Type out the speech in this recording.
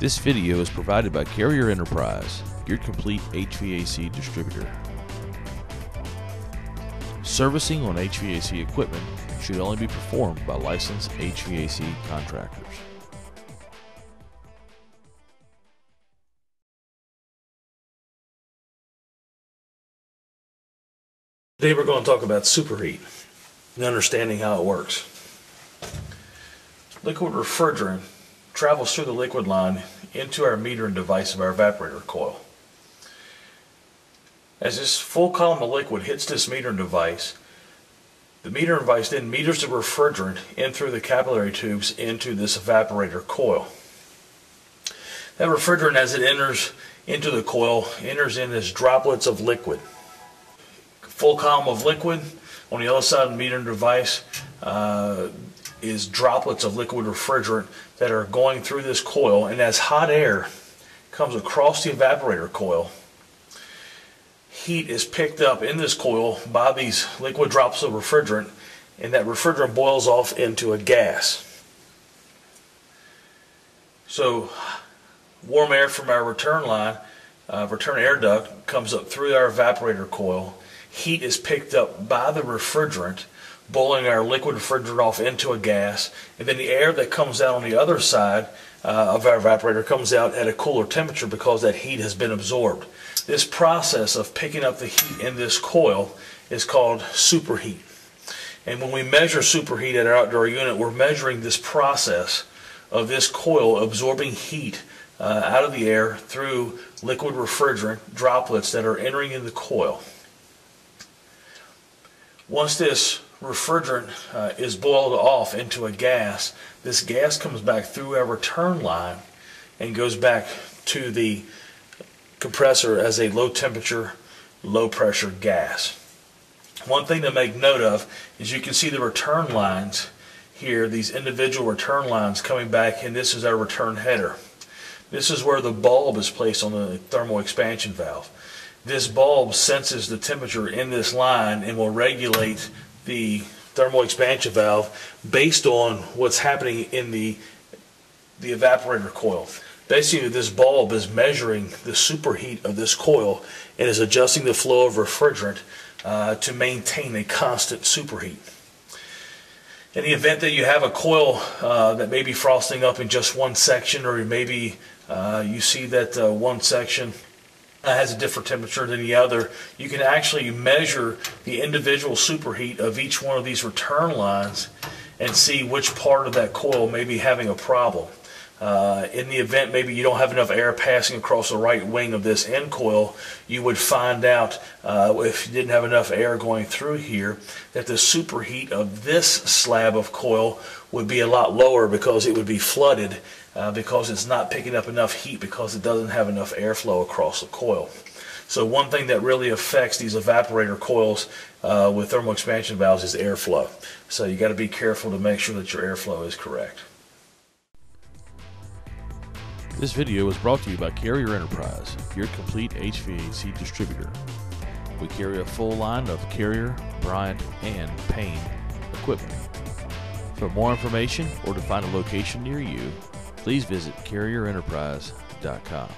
This video is provided by Carrier Enterprise, your complete HVAC distributor. Servicing on HVAC equipment should only be performed by licensed HVAC contractors. Today we're going to talk about superheat and understanding how it works. Liquid refrigerant travels through the liquid line into our metering device of our evaporator coil. As this full column of liquid hits this metering device, the metering device then meters the refrigerant in through the capillary tubes into this evaporator coil. That refrigerant, as it enters into the coil, enters in as droplets of liquid. Full column of liquid on the other side of the metering device is droplets of liquid refrigerant that are going through this coil, and as hot air comes across the evaporator coil, heat is picked up in this coil by these liquid drops of refrigerant, and that refrigerant boils off into a gas. So warm air from our return line, return air duct, comes up through our evaporator coil. Heat is picked up by the refrigerant, boiling our liquid refrigerant off into a gas, and then the air that comes out on the other side of our evaporator comes out at a cooler temperature because that heat has been absorbed. This process of picking up the heat in this coil is called superheat. And when we measure superheat at our outdoor unit, we're measuring this process of this coil absorbing heat out of the air through liquid refrigerant droplets that are entering in the coil. Once this refrigerant is boiled off into a gas, this gas comes back through our return line and goes back to the compressor as a low temperature, low pressure gas. One thing to make note of is you can see the return lines here, these individual return lines coming back, and this is our return header. This is where the bulb is placed on the thermal expansion valve. This bulb senses the temperature in this line and will regulate the thermal expansion valve based on what's happening in the evaporator coil. Basically, this bulb is measuring the superheat of this coil and is adjusting the flow of refrigerant to maintain a constant superheat. In the event that you have a coil that may be frosting up in just one section, or maybe you see that one section has a different temperature than the other, you can actually measure the individual superheat of each one of these return lines and see which part of that coil may be having a problem. In the event maybe you don't have enough air passing across the right wing of this end coil, you would find out if you didn't have enough air going through here that the superheat of this slab of coil would be a lot lower because it would be flooded because it's not picking up enough heat because it doesn't have enough airflow across the coil. So one thing that really affects these evaporator coils with thermal expansion valves is airflow. So you got to be careful to make sure that your airflow is correct. This video was brought to you by Carrier Enterprise, your complete HVAC distributor. We carry a full line of Carrier, Bryant, and Payne equipment. For more information or to find a location near you, please visit carrierenterprise.com.